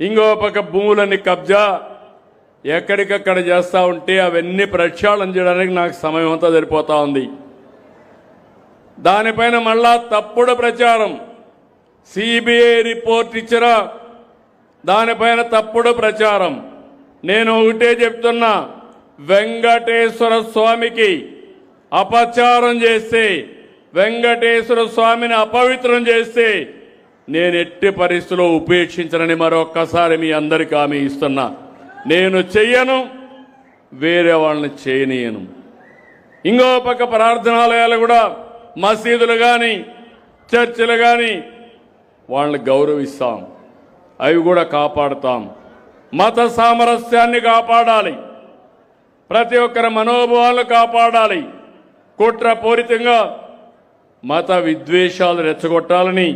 ఇంకో పక్క భూములన్నీ కబ్జా ఎక్కడికక్కడ చేస్తా ఉంటే అవన్నీ ప్రక్షాళన చేయడానికి నాకు సమయం అంతా సరిపోతా ఉంది. దానిపైన మళ్ళా తప్పుడు ప్రచారం, సిబిఐ రిపోర్ట్ ఇచ్చినా దానిపైన తప్పుడు ప్రచారం. నేను ఒకటే చెప్తున్నా, వెంకటేశ్వర స్వామికి అపచారం చేస్తే, వెంకటేశ్వర స్వామిని అపవిత్రం చేస్తే నేను ఎట్టి పరిస్థితుల్లో ఉపేక్షించనని మరొక్కసారి మీ అందరికీ హామీ ఇస్తున్నా. నేను చెయ్యను, వేరే వాళ్ళని చేయనీయను. ఇంకో పక్క ప్రార్థనాలయాలు కూడా, మసీదులు కానీ చర్చలు కానీ వాళ్ళని గౌరవిస్తాం, అవి కూడా కాపాడుతాం. మత సామరస్యాన్ని కాపాడాలి, ప్రతి ఒక్కరి మనోభావాలను కాపాడాలి. కుట్రపూరితంగా మత విద్వేషాలు రెచ్చగొట్టాలని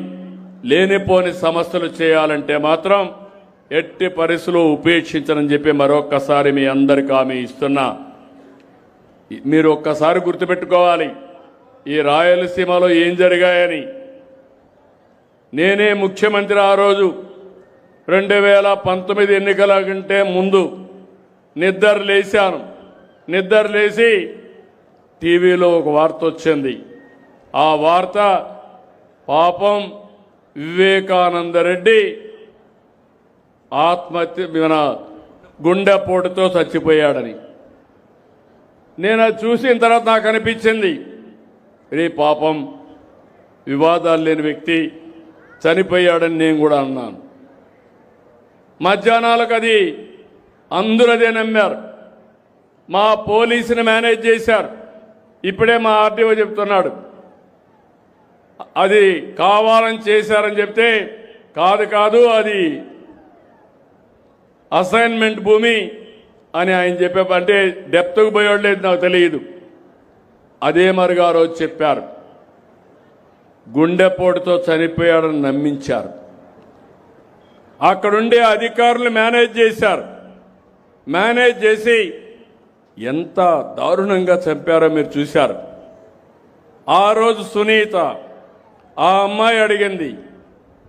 లేనిపోని సమస్యలు చేయాలంటే మాత్రం ఎట్టి పరిస్థితుల్లో ఉపేక్షించనని చెప్పి మరొక్కసారి మీ అందరికీ హామీ ఇస్తున్నా. మీరు ఒక్కసారి గుర్తుపెట్టుకోవాలి ఈ రాయలసీమలో ఏం జరిగాయని. నేనే ముఖ్యమంత్రి ఆ రోజు 2019 ఎన్నికల కంటే ముందు నిద్ర లేచి టీవీలో ఒక వార్త వచ్చింది. ఆ వార్త పాపం వివేకానందరెడ్డి ఆత్మహత్య గుండెపోటుతో చచ్చిపోయాడని. నేను అది చూసిన తర్వాత నాకు అనిపించింది, రే పాపం వివాదాలు లేని వ్యక్తి చనిపోయాడని నేను కూడా అన్నాను. మధ్యాహ్నాలకు అది అందరూ అదే నమ్మారు. మా పోలీసుని మేనేజ్ చేశారు. ఇప్పుడే మా ఆర్టీఓ చెప్తున్నాడు అది కావాలని చేశారని చెప్తే, కాదు అది అసైన్మెంట్ భూమి అని ఆయన చెప్పే, అంటే డెప్త్కు పోయాడు లేదు నాకు తెలియదు. అదే మరిగా ఆ రోజు చెప్పారు. గుండెపోటుతో చనిపోయాడని నమ్మించారు. అక్కడుండే అధికారులు మేనేజ్ చేశారు. మేనేజ్ చేసి ఎంత దారుణంగా చంపారో మీరు చూశారు. ఆ రోజు సునీత ఆ అమ్మాయి అడిగింది,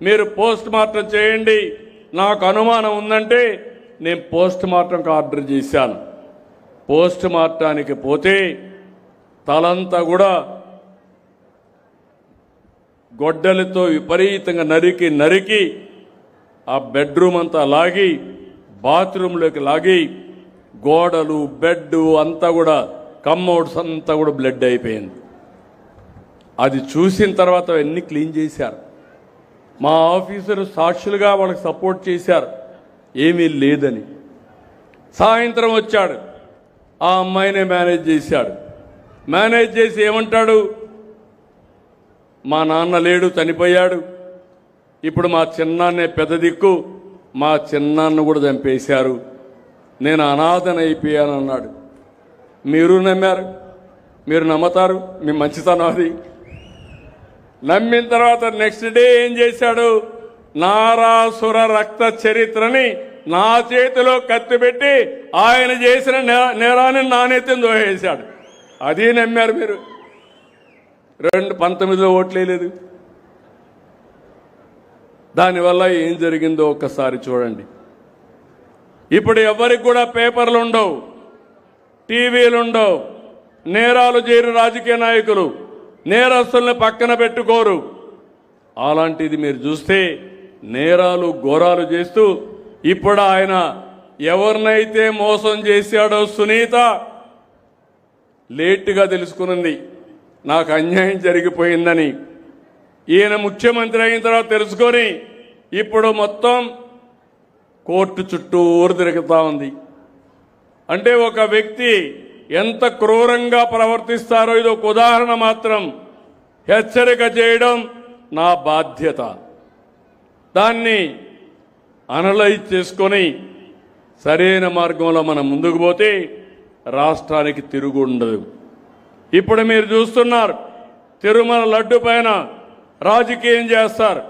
మీరు పోస్ట్ మార్టం చేయండి, నాకు అనుమానం ఉందంటే నేను పోస్ట్ మార్టంకి ఆర్డర్ చేశాను. పోస్ట్ మార్టానికి పోతే తలంతా కూడా గొడ్డలతో విపరీతంగా నరికి ఆ బెడ్రూమ్ అంతా లాగి బాత్రూంలోకి లాగి గోడలు బెడ్ అంతా కూడా కమ్మౌడ్స్ అంతా కూడా బ్లడ్ అయిపోయింది. అది చూసిన తర్వాత అన్నీ క్లీన్ చేశారు. మా ఆఫీసరు సాక్షులుగా వాళ్ళకి సపోర్ట్ చేశారు, ఏమీ లేదని. సాయంత్రం వచ్చాడు, ఆ అమ్మాయినే మేనేజ్ చేశాడు. మేనేజ్ చేసి ఏమంటాడు, మా నాన్న లేడు, చనిపోయాడు, ఇప్పుడు మా చిన్నాన్నే పెద్ద దిక్కు, మా చిన్నాన్న కూడా చంపేశారు, నేను అనాథనైపోయాను అన్నాడు. మీరు నమ్మారు, మీరు నమ్ముతారు, మీ మంచితనం అది. నమ్మిన తర్వాత నెక్స్ట్ డే ఏం చేశాడు, నారాసుర రక్త చరిత్రని నా చేతిలో కత్తి పెట్టి ఆయన చేసిన నేరాన్ని నాణ్యతను దోహేశాడు. అది నమ్మారు మీరు. 2019లో ఓట్లేదు. దానివల్ల ఏం జరిగిందో ఒక్కసారి చూడండి. ఇప్పుడు ఎవరికి కూడా పేపర్లు ఉండవు, టీవీలు ఉండవు. నేరాలు చేయరు రాజకీయ నాయకులు, నేరస్తుల్ని పక్కన పెట్టుకోరు. అలాంటిది మీరు చూస్తే నేరాలు ఘోరాలు చేస్తూ ఇప్పుడు ఆయన ఎవరినైతే మోసం చేశాడో సునీత లేటుగా తెలుసుకున్నది నాకు అన్యాయం జరిగిపోయిందని. ఈయన ముఖ్యమంత్రి అయిన తర్వాత తెలుసుకొని ఇప్పుడు మొత్తం కోర్టు చుట్టూరు తిరుగుతూ ఉంది. అంటే ఒక వ్యక్తి ఎంత క్రూరంగా ప్రవర్తిస్తారో ఇది ఒక ఉదాహరణ మాత్రం. హెచ్చరిక చేయడం నా బాధ్యత. దాన్ని అనలైజ్ చేసుకొని సరైన మార్గంలో మనం ముందుకు పోతే రాష్ట్రానికి తిరుగు ఉండదు. ఇప్పుడు మీరు చూస్తున్నారు, తిరుమల లడ్డు పైన రాజకీయం చేస్తారు.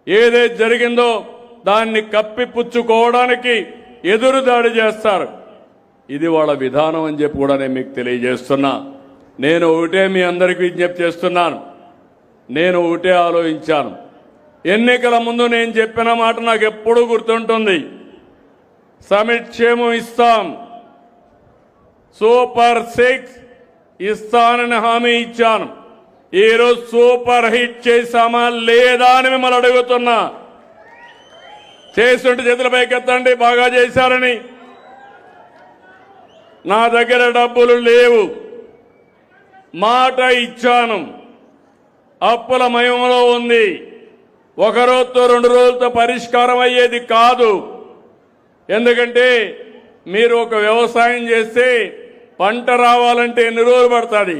ఏదైతే జరిగిందో దాన్ని కప్పిపుచ్చుకోవడానికి ఎదురుదాడి చేస్తారు. ఇది వాళ్ళ విధానం అని చెప్పి కూడా నేను మీకు తెలియజేస్తున్నా. నేను ఒకటే మీ అందరికీ విజ్ఞప్తి చేస్తున్నాను. నేను ఒకటే ఆలోచించాను. ఎన్నికల ముందు నేను చెప్పిన మాట నాకు ఎప్పుడూ గుర్తుంటుంది. సమిక్షేమం ఇస్తాం, సూపర్ 6 ఇస్తానని హామీ ఇచ్చాను. ఈరోజు సూపర్ హిట్ చేశామా లేదా అని మిమ్మల్ని అడుగుతున్నా. చేస్తుంటే చేతుల పైకెత్తండి బాగా చేశారని. నా దగ్గర డబ్బులు లేవు, మాట ఇచ్చాను. అప్పుల మయంలో ఉంది. ఒక రోజుతో 2 రోజులతో పరిష్కారం అయ్యేది కాదు. ఎందుకంటే మీరు ఒక వ్యవసాయం చేస్తే పంట రావాలంటే ఎన్ని రోజులు పడుతుంది?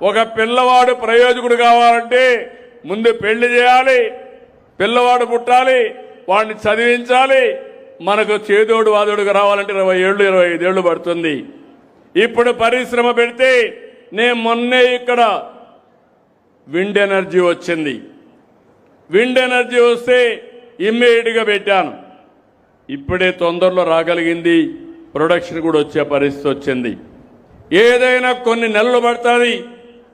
ఒక పిల్లవాడు ప్రయోజకుడు కావాలంటే ముందు పెళ్లి చేయాలి, పిల్లవాడు పుట్టాలి, వాడిని చదివించాలి. మనకు చేదోడు వాదోడుగా రావాలంటే 20 ఏళ్ళు 25 ఏళ్ళు పడుతుంది. ఇప్పుడు పరిశ్రమ పెడితే నేను మొన్నే ఇక్కడ విండ్ ఎనర్జీ వచ్చింది. విండ్ ఎనర్జీ వస్తే ఇమ్మీడియట్గా పెట్టాను. ఇప్పుడే తొందరలో రాగలిగింది, ప్రొడక్షన్ కూడా వచ్చే పరిస్థితి వచ్చింది. ఏదైనా కొన్ని నెలలు పడుతుంది,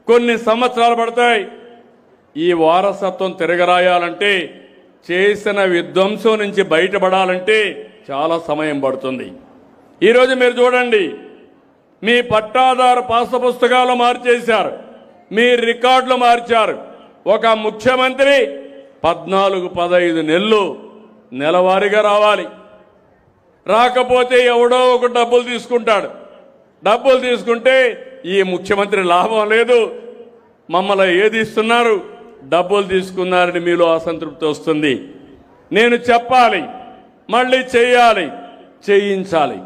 కొన్ని సంవత్సరాలు పడతాయి. ఈ వారసత్వం తిరగరాయాలంటే, చేసిన విధ్వంసం నుంచి బయటపడాలంటే చాలా సమయం పడుతుంది. ఈరోజు మీరు చూడండి, మీ పట్టాదారు పాస్ పుస్తకాలు మార్చేశారు, మీ రికార్డులు మార్చారు. ఒక ముఖ్యమంత్రి 14-15 నెలలు నెలవారీగా రావాలి. రాకపోతే ఎవడో ఒక డబ్బులు తీసుకుంటాడు. డబ్బులు తీసుకుంటే ఈ ముఖ్యమంత్రి లాభం లేదు, మమ్మల్ని ఏది ఇస్తున్నారు, డబ్బులు తీసుకున్నారని మీలో అసంతృప్తి వస్తుంది. నేను చెప్పాలి, మళ్ళీ చేయాలి, చేయించాలి.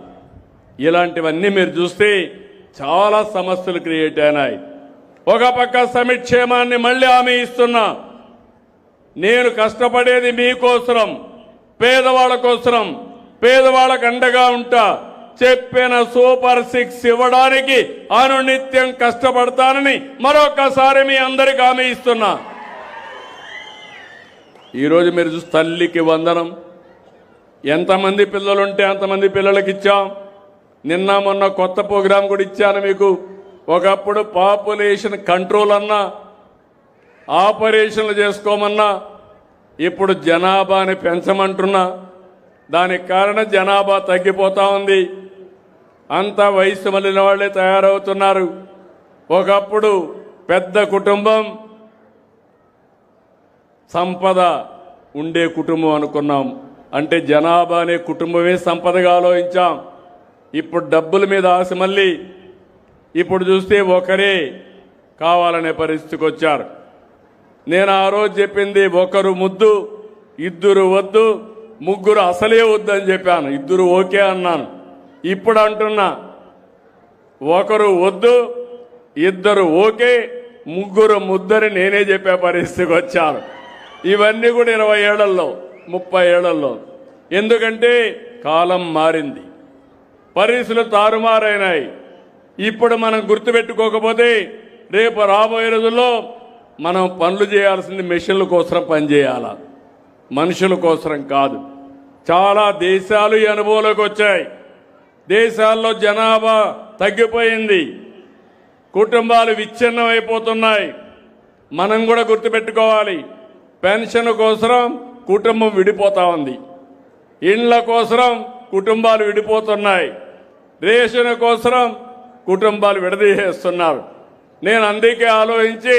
ఇలాంటివన్నీ మీరు చూస్తే చాలా సమస్యలు క్రియేట్ అయినాయి. ఒక పక్క సంక్షేమాన్ని మళ్ళీ హామీ ఇస్తున్నా. నేను కష్టపడేది మీకోసరం, పేదవాళ్ళ కోసరం, పేదవాళ్ళకు అండగా ఉంటా. చెప్పిన సూపర్ 6 ఇవ్వడానికి అనునిత్యం కష్టపడతానని మరొకసారి మీ అందరికీ హామీ ఇస్తున్నా. ఈరోజు మీరు చూసి తల్లికి వందనం, ఎంతమంది పిల్లలుంటే అంతమంది పిల్లలకి ఇచ్చాం. నిన్న మొన్న కొత్త ప్రోగ్రాం కూడా ఇచ్చాను మీకు. ఒకప్పుడు పాపులేషన్ కంట్రోల్ అన్నా, ఆపరేషన్లు చేసుకోమన్నా, ఇప్పుడు జనాభాని పెంచమంటున్నా. దానికి కారణం జనాభా తగ్గిపోతా ఉంది, అంతా వయసు మళ్ళిన వాళ్లే తయారవుతున్నారు. ఒకప్పుడు పెద్ద కుటుంబం, సంపద ఉండే కుటుంబం అనుకున్నాం. అంటే జనాభా అనే కుటుంబమే సంపదగా ఆలోచించాం. ఇప్పుడు డబ్బుల మీద ఆశ మళ్ళీ ఇప్పుడు చూస్తే ఒకరే కావాలనే పరిస్థితికి వచ్చారు. నేను ఆ రోజు చెప్పింది, ఒకరు ముద్దు, ఇద్దరు వద్దు, ముగ్గురు అసలే వద్దని చెప్పాను. ఇద్దరు ఓకే అన్నాను. ఇప్పుడు అంటున్నా, ఒకరు వద్దు, ఇద్దరు ఓకే, ముగ్గురు ముద్దని నేనే చెప్పే పరిస్థితికి వచ్చాను. ఇవన్నీ కూడా 20 ఏళ్లలో 30 ఏళ్లలో. ఎందుకంటే కాలం మారింది, పరిస్థితులు తారుమారైనాయి. ఇప్పుడు మనం గుర్తుపెట్టుకోకపోతే రేపు రాబోయే రోజుల్లో మనం పనులు చేయాల్సింది మెషిన్ల కోసం పనిచేయాలా, మనుషుల కోసం కాదు. చాలా దేశాలు ఈ అనుభవంలోకి వచ్చాయి. దేశాల్లో జనాభా తగ్గిపోయింది, కుటుంబాలు విచ్ఛిన్నం అయిపోతున్నాయి. మనం కూడా గుర్తుపెట్టుకోవాలి, పెన్షన్ కోసం కుటుంబం విడిపోతా ఉంది, ఇండ్ల కోసం కుటుంబాలు విడిపోతున్నాయి, రేషన్ కోసం కుటుంబాలు విడదీసేస్తున్నారు. నేను అందుకే ఆలోచించి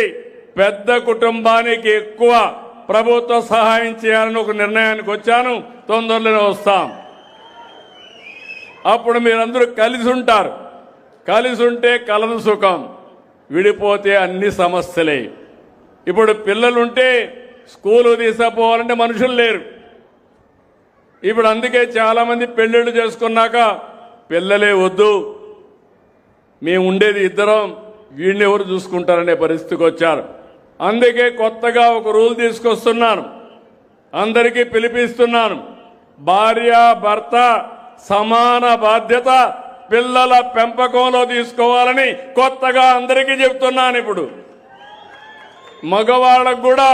పెద్ద కుటుంబానికి ఎక్కువ ప్రభుత్వ సహాయం చేయాలని ఒక నిర్ణయానికి వచ్చాను. తొందరలోనే వస్తాం. అప్పుడు మీరందరూ కలిసి ఉంటారు. కలిసి ఉంటే కలదు సుఖం, విడిపోతే అన్ని సమస్యలే. ఇప్పుడు పిల్లలుంటే స్కూలు తీసుకుపోవాలంటే మనుషులు లేరు. ఇప్పుడు అందుకే చాలామంది పెళ్ళిళ్ళు చేసుకున్నాక పిల్లలే వద్దు, మేము ఉండేది ఇద్దరం, వీడిని ఎవరు చూసుకుంటారనే పరిస్థితికి వచ్చారు. అందుకే కొత్తగా ఒక రూల్ తీసుకొస్తున్నాను, అందరికీ పిలిపిస్తున్నాను. భార్య భర్త సమాన బాధ్యత పిల్లల పెంపకంలో తీసుకోవాలని కొత్తగా అందరికీ చెప్తున్నాను. ఇప్పుడు మగవాళ్ళకు కూడా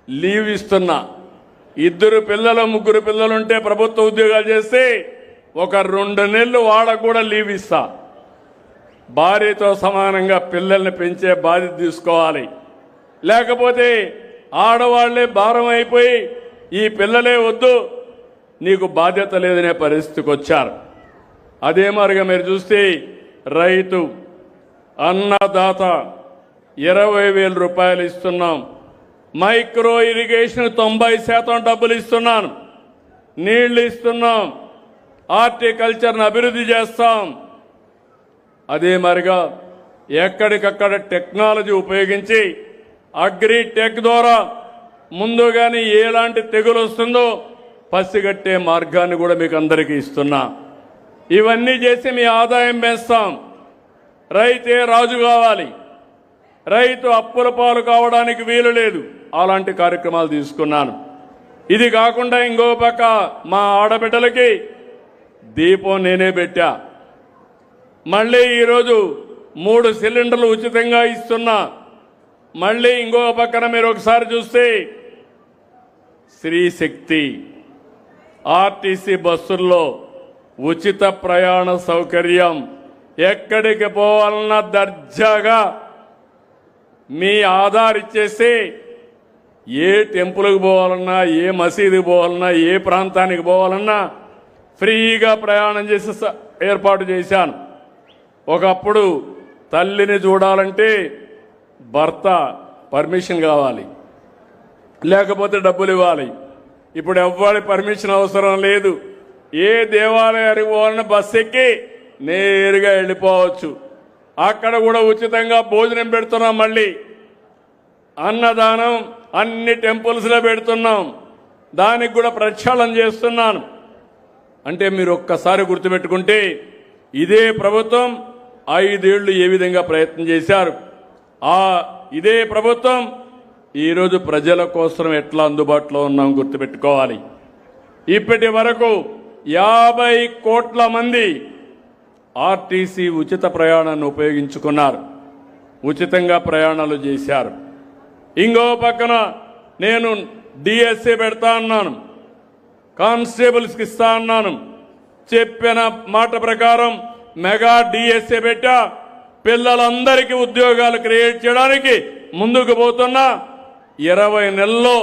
లీవ్ ఇస్తున్నా. ఇద్దరు పిల్లలు ముగ్గురు పిల్లలుంటే ప్రభుత్వ ఉద్యోగాలు చేస్తే ఒక 2 నెలలు వాళ్ళకు కూడా లీవ్ ఇస్తా. భార్యతో సమానంగా పిల్లల్ని పెంచే బాధ్యత తీసుకోవాలి. లేకపోతే ఆడవాళ్లే భారం అయిపోయి ఈ పిల్లలే వద్దు, నీకు బాధ్యత లేదనే పరిస్థితికి వచ్చారు. అదే మరిగా మీరు చూస్తే రైతు అన్నదాత 20,000 రూపాయలు ఇస్తున్నాం. మైక్రో ఇరిగేషన్ 90% డబ్బులు ఇస్తున్నాను. నీళ్లు ఇస్తున్నాం. హార్టికల్చర్ను అభివృద్ధి చేస్తాం. అదే మరిగా ఎక్కడికక్కడ టెక్నాలజీ ఉపయోగించి అగ్రిటెక్ ద్వారా ముందుగానే ఎలాంటి తెగులు వస్తుందో పసిగట్టే మార్గాన్ని కూడా మీకు అందరికీ ఇస్తున్నా. ఇవన్నీ చేసి మీ ఆదాయం పెంచుతాం. రైతే రాజు కావాలి, రైతు అప్పుల పాలు కావడానికి వీలు లేదు. అలాంటి కార్యక్రమాలు తీసుకున్నాను. ఇది కాకుండా ఇంకో పక్క మా ఆడబిడ్డలకి దీపం నేనే పెట్టా. మళ్ళీ ఈరోజు 3 సిలిండర్లు ఉచితంగా ఇస్తున్నా. మళ్ళీ ఇంకో పక్కన మీరు ఒకసారి చూస్తే శ్రీశక్తి ఆర్టీసీ బస్సుల్లో ఉచిత ప్రయాణ సౌకర్యం. ఎక్కడికి పోవాలన్నా దర్జాగా మీ ఆధార్ ఇచ్చేసి ఏ టెంపుల్కి పోవాలన్నా, ఏ మసీదుకి పోవాలన్నా, ఏ ప్రాంతానికి పోవాలన్నా ఫ్రీగా ప్రయాణం చేసే ఏర్పాటు చేశాను. ఒకప్పుడు తల్లిని చూడాలంటే భర్త పర్మిషన్ కావాలి, లేకపోతే డబ్బులు ఇవ్వాలి. ఇప్పుడు ఎవ్వరి పర్మిషన్ అవసరం లేదు. ఏ దేవాలయానికి పోవాలన్నా బస్సు ఎక్కి నేరుగా వెళ్ళిపోవచ్చు. అక్కడ కూడా ఉచితంగా భోజనం పెడుతున్నాం. మళ్ళీ అన్నదానం అన్ని టెంపుల్స్లో పెడుతున్నాం. దానికి కూడా ప్రక్షాళన చేస్తున్నాను. అంటే మీరు ఒక్కసారి గుర్తుపెట్టుకుంటే ఇదే ప్రభుత్వం 5 ఏళ్లు ఏ విధంగా ప్రయత్నం చేశారు, ఇదే ప్రభుత్వం ఈరోజు ప్రజల కోసం ఎట్లా అందుబాటులో ఉన్నాం గుర్తుపెట్టుకోవాలి. ఇప్పటి వరకు 50 కోట్ల మంది ఆర్టీసీ ఉచిత ప్రయాణాన్ని ఉపయోగించుకున్నారు, ఉచితంగా ప్రయాణాలు చేశారు. ఇంకో పక్కన నేను డిఎస్ఏ పెడతా అన్నాను, కానిస్టేబుల్స్కి ఇస్తా అన్నాను. చెప్పిన మాట ప్రకారం మెగా డిఎస్ఏ పెట్టా. పిల్లలందరికీ ఉద్యోగాలు క్రియేట్ చేయడానికి ముందుకు పోతున్నా. 20 నెలల్లో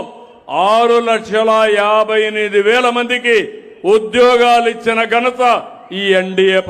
6,58,000 మందికి ఉద్యోగాలు ఇచ్చిన ఘనత ఈ ఎన్డీఏ